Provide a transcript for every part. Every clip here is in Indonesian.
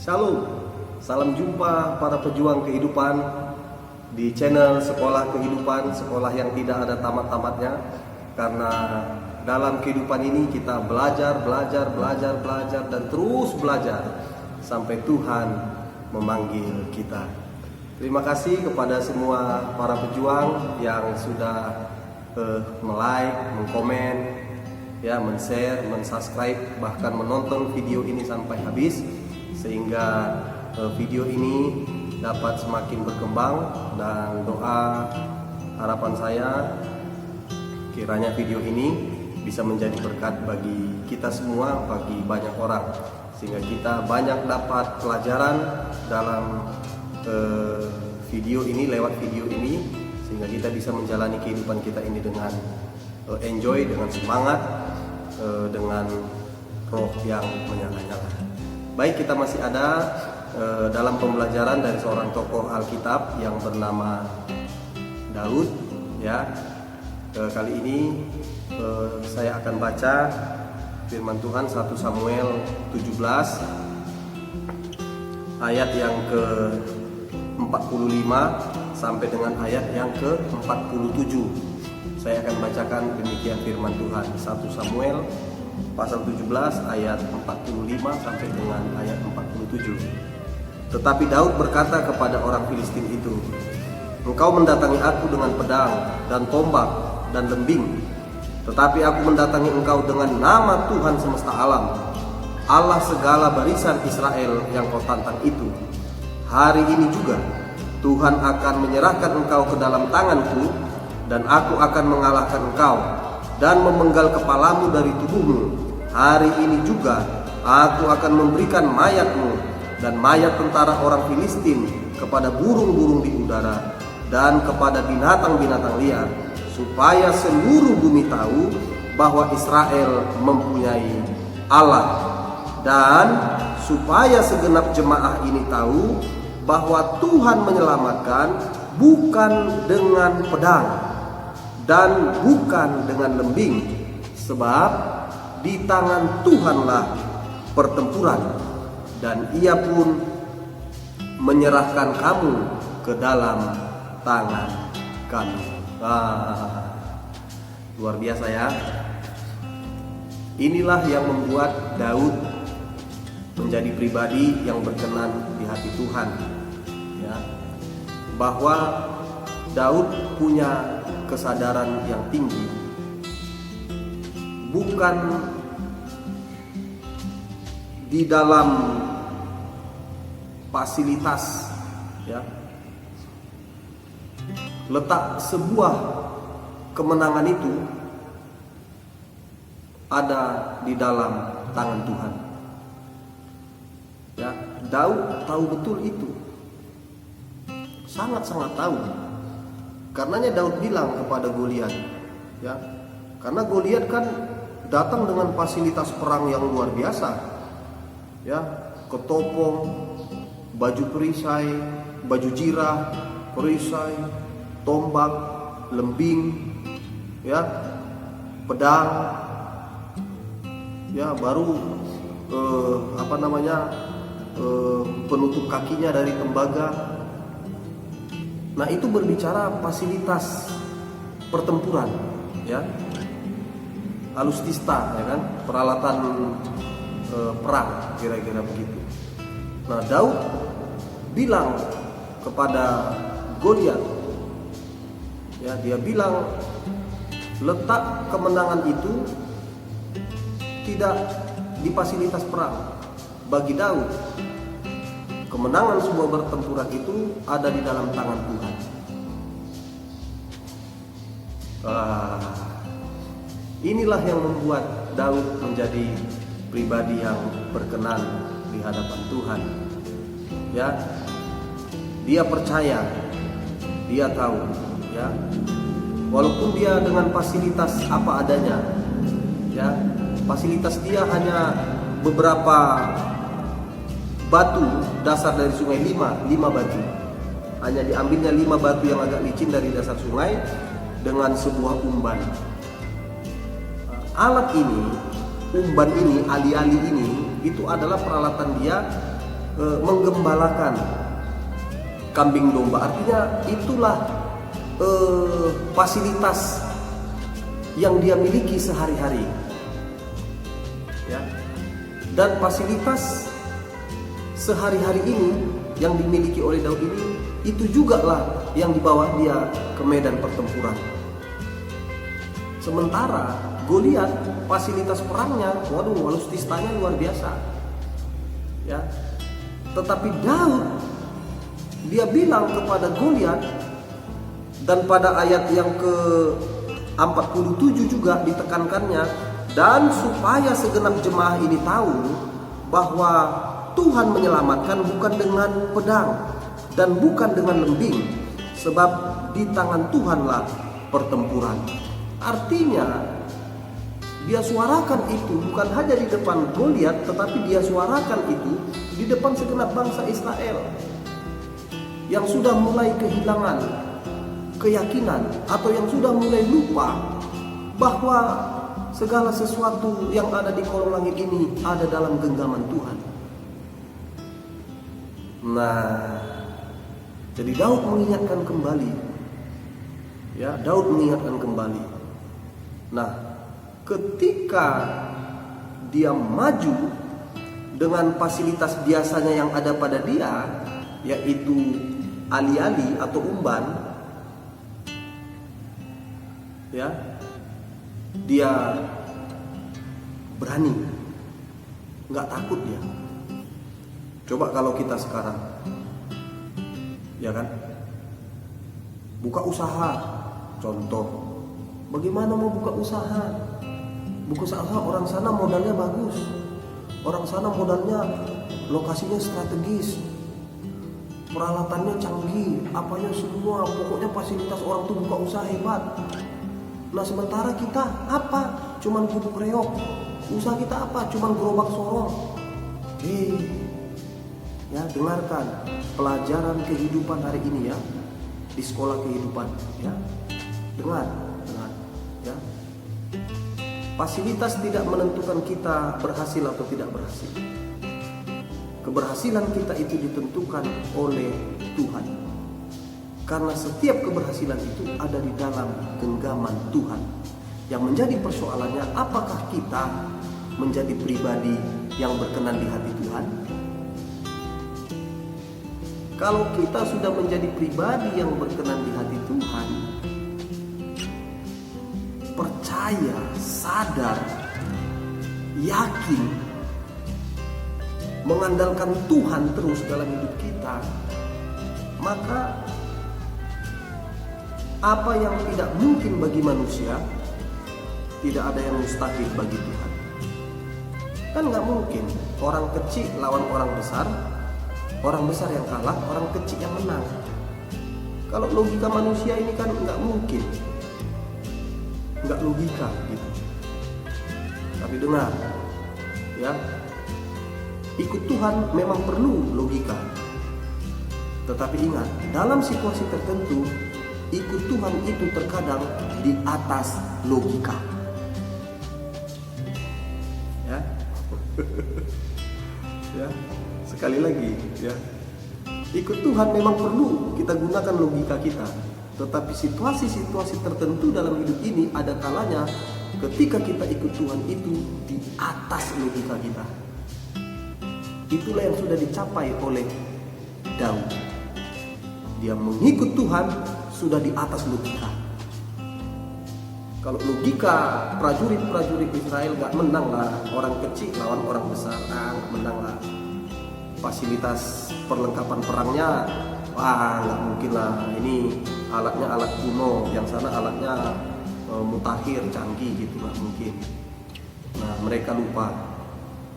Shalom, salam jumpa para pejuang kehidupan di channel Sekolah Kehidupan, sekolah yang tidak ada tamat-tamatnya. Karena dalam kehidupan ini kita belajar dan terus belajar sampai Tuhan memanggil kita. Terima kasih kepada semua para pejuang yang sudah like, mengkomen, ya, men-share, men-subscribe, bahkan menonton video ini sampai habis, sehingga video ini dapat semakin berkembang. Dan doa harapan saya kiranya video ini bisa menjadi berkat bagi kita semua, bagi banyak orang, sehingga kita banyak dapat pelajaran dalam video ini, lewat video ini, sehingga kita bisa menjalani kehidupan kita ini dengan enjoy, dengan semangat, dengan roh yang menyala-nyala. Baik, kita masih ada dalam pembelajaran dari seorang tokoh Alkitab yang bernama Daud, ya. Kali ini saya akan baca firman Tuhan 1 Samuel 17 ayat yang ke-45 sampai dengan ayat yang ke-47. Saya akan bacakan demikian firman Tuhan, 1 Samuel pasal 17 ayat 45 sampai dengan ayat 47. Tetapi Daud berkata kepada orang Filistin itu, "Engkau mendatangi aku dengan pedang dan tombak dan lembing, tetapi aku mendatangi engkau dengan nama Tuhan semesta alam, Allah segala barisan Israel yang kau tantang itu. Hari ini juga Tuhan akan menyerahkan engkau ke dalam tanganku, dan aku akan mengalahkan engkau dan memenggal kepalamu dari tubuhmu. Hari ini juga aku akan memberikan mayatmu dan mayat tentara orang Filistin kepada burung-burung di udara dan kepada binatang-binatang liar, supaya seluruh bumi tahu bahwa Israel mempunyai Allah, dan supaya segenap jemaah ini tahu bahwa Tuhan menyelamatkan bukan dengan pedang dan bukan dengan lembing, sebab di tangan Tuhanlah pertempuran, dan Ia pun menyerahkan kamu ke dalam tangan kami." Luar biasa, ya. Inilah yang membuat Daud menjadi pribadi yang berkenan di hati Tuhan, ya. Bahwa Daud punya kesadaran yang tinggi, bukan di dalam fasilitas, ya. Letak sebuah kemenangan itu ada di dalam tangan Tuhan, ya. Daud tahu betul itu, sangat-sangat tahu. Karenanya Daud bilang kepada Goliat, ya, karena Goliat kan datang dengan fasilitas perang yang luar biasa, ya, ketopong, baju perisai, baju jirah, perisai, tombak, lembing, ya, pedang, ya, baru penutup kakinya dari tembaga. Nah, itu berbicara fasilitas pertempuran, ya, alustista, ya kan, peralatan perang, kira-kira begitu. Nah, Daud bilang kepada Goliat, ya, dia bilang letak kemenangan itu tidak di fasilitas perang. Bagi Daud, kemenangan sebuah pertempuran itu ada di dalam tangan Tuhan. Inilah yang membuat Daud menjadi pribadi yang berkenan di hadapan Tuhan, ya. Dia percaya, dia tahu, ya, walaupun dia dengan fasilitas apa adanya, ya, fasilitas dia hanya beberapa batu dasar dari sungai, 5 batu, hanya diambilnya 5 batu yang agak licin dari dasar sungai dengan sebuah umban. Alat ini, umban ini, ali-ali ini, itu adalah peralatan dia menggembalakan kambing domba. Artinya itulah fasilitas yang dia miliki sehari-hari, ya. Dan fasilitas sehari-hari ini yang dimiliki oleh Daud ini, itu juga lah yang dibawa dia ke medan pertempuran. Sementara Goliat fasilitas perangnya, waduh, alustistanya luar biasa, ya. Tetapi Daud, dia bilang kepada Goliat, dan pada ayat yang ke-47 juga ditekankannya, dan supaya segenap jemaah ini tahu bahwa Tuhan menyelamatkan bukan dengan pedang dan bukan dengan lembing, sebab di tangan Tuhanlah pertempuran. Artinya dia suarakan itu bukan hanya di depan Goliat, tetapi dia suarakan itu di depan segenap bangsa Israel yang sudah mulai kehilangan keyakinan atau yang sudah mulai lupa bahwa segala sesuatu yang ada di kolong langit ini ada dalam genggaman Tuhan. Nah, jadi Daud mengingatkan kembali, ya, Daud mengingatkan kembali. Nah, ketika dia maju dengan fasilitas biasanya yang ada pada dia, yaitu ali-ali atau umban, ya, dia berani, nggak takut dia. Coba kalau kita sekarang, ya kan, buka usaha, contoh, bagaimana mau buka usaha? Buka usaha, orang sana modalnya bagus, orang sana modalnya lokasinya strategis, peralatannya canggih, apanya semua, pokoknya fasilitas orang tuh buka usaha hebat. Nah, sementara kita apa? Cuman gubuk reok. Usaha kita apa? Cuman gerobak sorong. Ya, dengarkan pelajaran kehidupan hari ini, ya, di sekolah kehidupan, ya. Dengar, ya. Fasilitas tidak menentukan kita berhasil atau tidak berhasil. Keberhasilan kita itu ditentukan oleh Tuhan. Karena setiap keberhasilan itu ada di dalam genggaman Tuhan. Yang menjadi persoalannya, apakah kita menjadi pribadi yang berkenan di hati Tuhan? Kalau kita sudah menjadi pribadi yang berkenan di hati Tuhan, percaya, sadar, yakin, mengandalkan Tuhan terus dalam hidup kita, maka apa yang tidak mungkin bagi manusia, tidak ada yang mustahil bagi Tuhan. Kan nggak mungkin orang kecil lawan orang besar yang kalah, orang kecil yang menang. Kalau logika manusia ini kan nggak mungkin, nggak logika gitu. Tapi dengar, ya, ikut Tuhan memang perlu logika. Tetapi ingat, dalam situasi tertentu, ikut Tuhan itu terkadang di atas logika. Ya. Ya, sekali lagi, ya. Ikut Tuhan memang perlu kita gunakan logika kita. Tetapi situasi-situasi tertentu dalam hidup ini ada kalanya ketika kita ikut Tuhan itu di atas logika kita. Itulah yang sudah dicapai oleh Daud. Dia mengikut Tuhan sudah di atas logika. Kalau logika prajurit-prajurit Israel gak menang lah, orang kecil lawan orang besar, gak menang lah. Fasilitas perlengkapan perangnya, wah gak mungkin lah. Ini alatnya alat kuno, yang sana alatnya mutakhir, canggih gitu, gak mungkin. Nah, mereka lupa,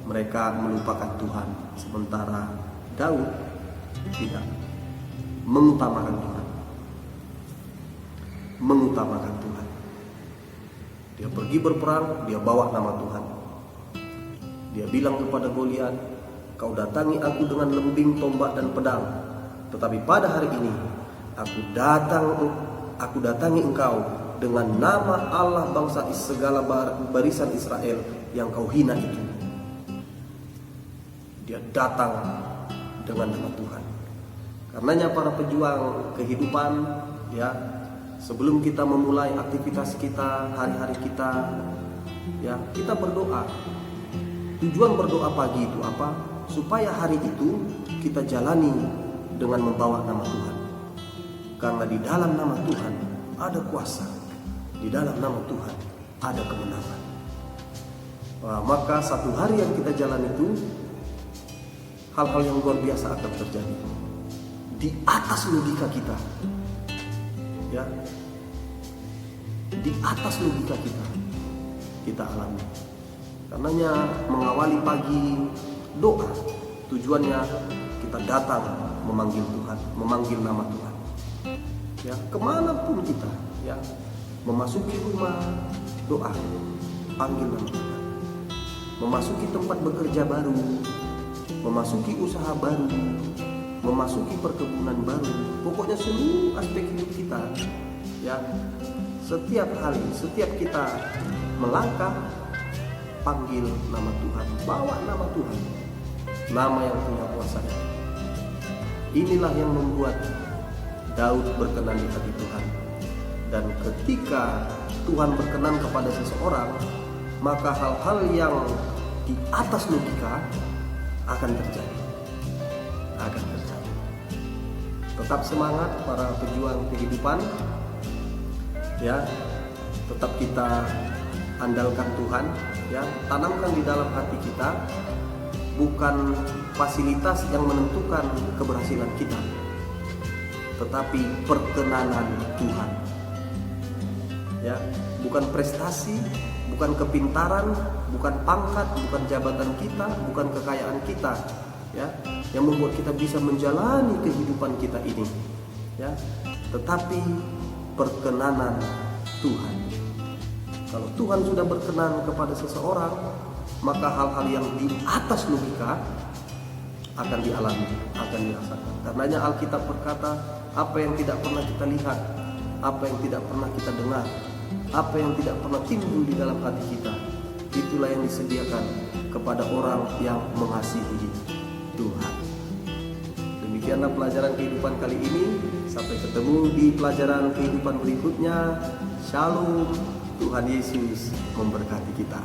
mereka melupakan Tuhan. Sementara Daud tidak, mengutamakan Tuhan, mengutamakan Tuhan. Dia pergi berperang, dia bawa nama Tuhan. Dia bilang kepada Goliat, kau datangi aku dengan lembing, tombak dan pedang, tetapi pada hari ini aku datangi engkau dengan nama Allah bangsa segala barisan Israel yang kau hina itu. Dia datang dengan nama Tuhan. Karenanya para pejuang kehidupan, ya, sebelum kita memulai aktivitas kita, hari-hari kita, ya, kita berdoa. Tujuan berdoa pagi itu apa? Supaya hari itu kita jalani dengan membawa nama Tuhan. Karena di dalam nama Tuhan ada kuasa, di dalam nama Tuhan ada kemenangan. Maka satu hari yang kita jalani itu, hal-hal yang luar biasa akan terjadi di atas logika kita, ya, di atas logika kita alami. Karenanya mengawali pagi doa, tujuannya kita datang memanggil Tuhan, memanggil nama Tuhan, ya, kemanapun kita, ya, memasuki rumah doa, panggil nama Tuhan, memasuki tempat bekerja baru, memasuki usaha baru, memasuki perkebunan baru, pokoknya seluruh aspek hidup kita, ya, setiap hari, setiap kita melangkah, panggil nama Tuhan, bawa nama Tuhan, nama yang punya kuasa. Inilah yang membuat Daud berkenan di hati Tuhan. Dan ketika Tuhan berkenan kepada seseorang, maka hal-hal yang di atas logika akan terjadi. Tetap semangat para pejuang kehidupan, ya, tetap kita andalkan Tuhan, ya, tanamkan di dalam hati kita bukan fasilitas yang menentukan keberhasilan kita, tetapi perkenanan Tuhan, ya, bukan prestasi, bukan kepintaran, bukan pangkat, bukan jabatan kita, bukan kekayaan kita, ya, yang membuat kita bisa menjalani kehidupan kita ini, ya, tetapi perkenanan Tuhan. Kalau Tuhan sudah berkenan kepada seseorang, maka hal-hal yang di atas logika akan dialami, akan dirasakan. Karenanya Alkitab berkata, apa yang tidak pernah kita lihat, apa yang tidak pernah kita dengar, apa yang tidak pernah timbul di dalam hati kita, itulah yang disediakan kepada orang yang mengasihi Tuhan. Demikianlah pelajaran kehidupan kali ini. Sampai ketemu di pelajaran kehidupan berikutnya. Shalom. Tuhan Yesus memberkati kita.